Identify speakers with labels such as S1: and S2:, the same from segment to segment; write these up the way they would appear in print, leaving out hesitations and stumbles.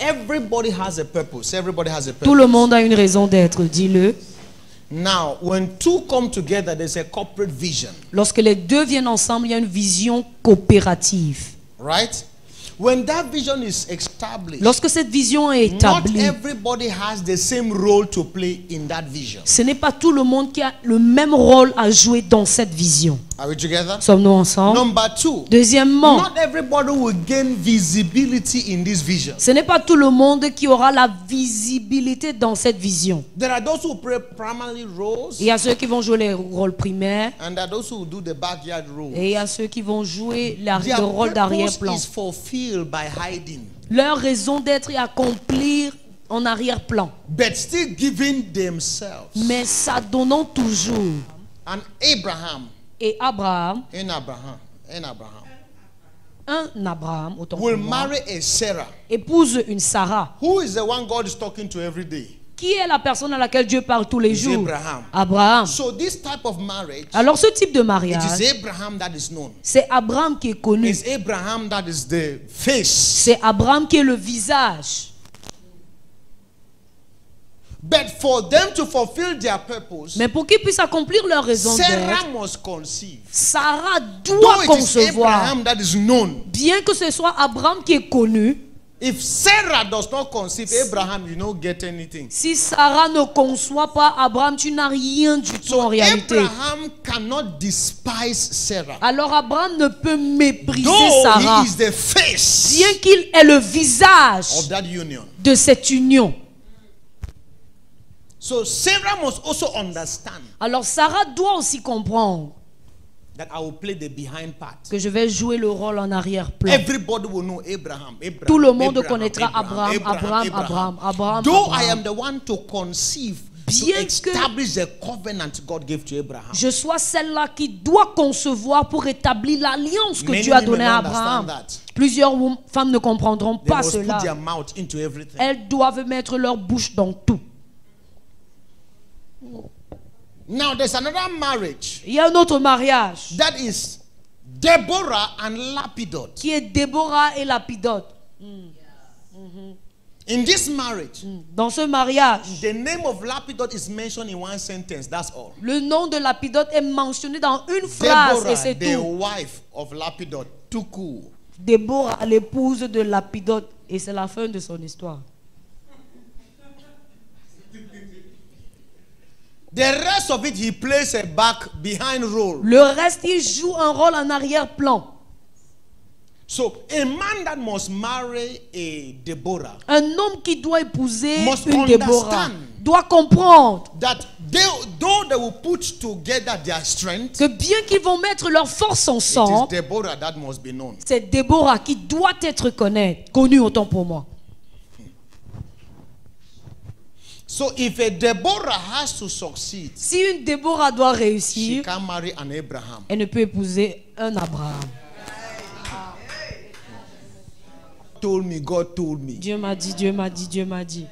S1: Everybody has a purpose. Everybody has a
S2: Tout le
S1: purpose.
S2: monde a une raison d'être, dis-le.
S1: Now, when two come together, there's a corporate vision,
S2: Lorsque les deux viennent ensemble, il y a une vision coopérative.
S1: right? When that vision is established,
S2: Lorsque cette vision est
S1: not
S2: établie,
S1: everybody has the same role to play in that vision.
S2: ce n'est pas tout le monde qui a le même rôle à jouer dans cette vision.
S1: Are we together?
S2: Sommes-nous ensemble?
S1: Number two,
S2: Deuxièmement,
S1: not everybody will gain visibility in this vision.
S2: ce n'est pas tout le monde qui aura la visibilité dans cette vision.
S1: There are those who play primary roles,
S2: Il y a ceux qui vont jouer les rôles primaires
S1: and there are those who do the backyard roles.
S2: et il y a ceux qui vont jouer
S1: Their
S2: le rôle
S1: purpose
S2: d'arrière-plan.
S1: is fulfilled by hiding,
S2: Leur raison d'être est accomplir en arrière-plan,
S1: but still giving themselves.
S2: mais s'adonnant toujours.
S1: And Abraham,
S2: Et Abraham, un Abraham, autant
S1: will
S2: pour moi,
S1: marry a Sarah,
S2: épouse une Sarah.
S1: who is the one God is talking to every day.
S2: Qui est la personne à laquelle Dieu parle tous les
S1: It's
S2: jours?
S1: Abraham.
S2: Abraham.
S1: So this type of marriage,
S2: Alors ce type de
S1: it
S2: mariage,
S1: is Abraham that is known.
S2: c'est Abraham qui est connu.
S1: It's Abraham that is the face.
S2: C'est Abraham qui est le visage.
S1: But for them to fulfill their purpose,
S2: Mais pour qu'ils puissent accomplir leur raison d'être,
S1: Sarah must conceive.
S2: Sarah
S1: Though
S2: doit
S1: it is
S2: concevoir.
S1: Abraham that is known,
S2: Bien que ce soit Abraham qui est connu,
S1: if Sarah does not conceive, Abraham, you don't get anything.
S2: si Sarah ne conçoit pas Abraham, tu n'as rien du tout en
S1: So
S2: réalité.
S1: Abraham cannot despise Sarah.
S2: Alors Abraham ne peut mépriser
S1: Though
S2: Sarah,
S1: he is the face
S2: bien qu'il est le visage
S1: of that union.
S2: de cette union.
S1: So Sarah must also understand
S2: Alors Sarah doit aussi comprendre
S1: that I will play the behind part.
S2: que je vais jouer le rôle en arrière-plan.
S1: Everybody will know Abraham.
S2: Tout le monde connaîtra Abraham.
S1: Though I am the one to conceive, to
S2: Bien que
S1: establish the covenant God gave to Abraham.
S2: je sois celle-là qui doit concevoir pour établir l'alliance que
S1: Many
S2: Dieu a
S1: women
S2: donnée à
S1: don't understand
S2: Abraham.
S1: that.
S2: Plusieurs femmes ne comprendront
S1: They
S2: pas
S1: must put
S2: cela.
S1: their mouth into everything.
S2: Elles doivent mettre leur bouche dans tout.
S1: Now there's another marriage
S2: Il y a un autre mariage
S1: that is Deborah and Lapidot.
S2: qui est Déborah et Lapidote.
S1: In this marriage,
S2: Dans ce mariage,
S1: the name of Lapidot is mentioned in one sentence. That's all.
S2: le nom de Lapidote est mentionné dans une phrase et
S1: Deborah,
S2: c'est
S1: the
S2: tout.
S1: wife of Lapidot, Tuku.
S2: Déborah, l'épouse de Lapidote, et c'est la fin de son histoire.
S1: The rest of it, he plays a back behind role.
S2: Le reste, il joue un rôle en arrière-plan.
S1: So a man that must marry a Deborah
S2: Un homme qui doit épouser
S1: must
S2: une Déborah
S1: understand
S2: doit comprendre
S1: that though they will put together their strength,
S2: que bien qu'ils vont mettre leurs forces
S1: it is
S2: ensemble,
S1: Deborah that must be known.
S2: c'est Déborah qui doit être connue autant pour moi.
S1: So if a Deborah has to succeed,
S2: Si une Déborah doit
S1: she
S2: réussir,
S1: can marry an Abraham.
S2: elle ne peut épouser un Abraham.
S1: Told me, God told me.
S2: Dieu m'a dit, Dieu m'a dit, Dieu m'a dit.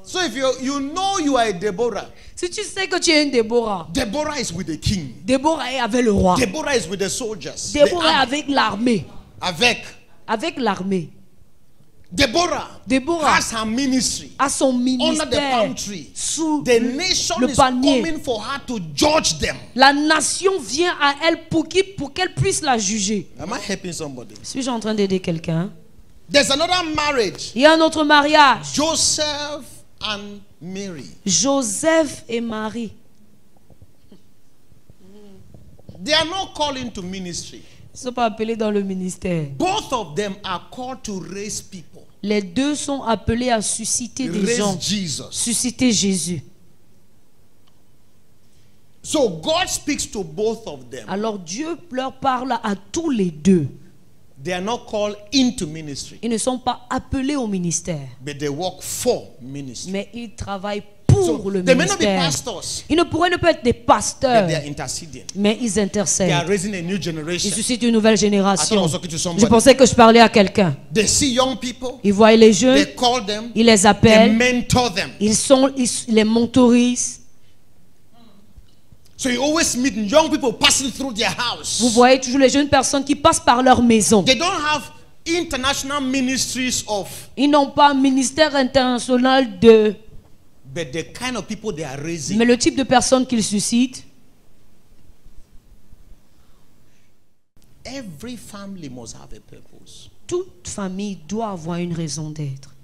S1: So if you know you are a Deborah,
S2: Si tu sais que tu es une Déborah,
S1: Deborah is with the king.
S2: Déborah est avec le roi.
S1: Deborah is with the soldiers. the
S2: Déborah est
S1: army.
S2: avec l'armée. Avec l'armée.
S1: Deborah
S2: Déborah
S1: has her ministry
S2: a son
S1: under the
S2: ministère
S1: palm tree.
S2: sous
S1: The nation
S2: le
S1: is
S2: palmier.
S1: coming for her to judge them.
S2: La nation vient à elle pour qu'elle puisse la juger.
S1: Am I helping somebody?
S2: Suis-je en train d'aider quelqu'un?
S1: There's another marriage.
S2: Il y a un autre mariage.
S1: Joseph and Mary.
S2: Joseph et Marie.
S1: They are not called into ministry.
S2: Ils ne sont pas appelés dans le ministère.
S1: Both of them are called to raise people.
S2: Les deux sont appelés à susciter des gens.
S1: Raise Jesus.
S2: Susciter Jésus.
S1: So God speaks to both of them.
S2: Alors Dieu leur parle à tous les deux.
S1: They are not called into ministry,
S2: Ils ne sont pas appelés au ministère,
S1: but they work for ministry.
S2: mais ils travaillent pour
S1: So
S2: le
S1: they may not be
S2: ministère.
S1: pastors,
S2: Ils ne pourraient ne pas être des
S1: but
S2: pasteurs,
S1: they are interceding.
S2: mais ils
S1: They are
S2: intercèdent.
S1: raising a new
S2: Ils
S1: generation.
S2: suscitent une nouvelle
S1: I thought I
S2: génération.
S1: was talking to
S2: Je
S1: somebody.
S2: pensais que je parlais à quelqu'un.
S1: They see young people,
S2: Ils voient les jeunes,
S1: they call them,
S2: ils les
S1: they
S2: appellent,
S1: mentor them.
S2: ils les mentorisent.
S1: So you always meet young people passing through their house.
S2: Vous voyez toujours les jeunes personnes qui passent par leur maison.
S1: They don't have international ministries of,
S2: Ils n'ont pas un ministère international de...
S1: but the kind of people they are raising.
S2: Mais le type de personnes qu'ils suscitent,
S1: Every family must have a purpose.
S2: toute famille doit avoir une raison d'être.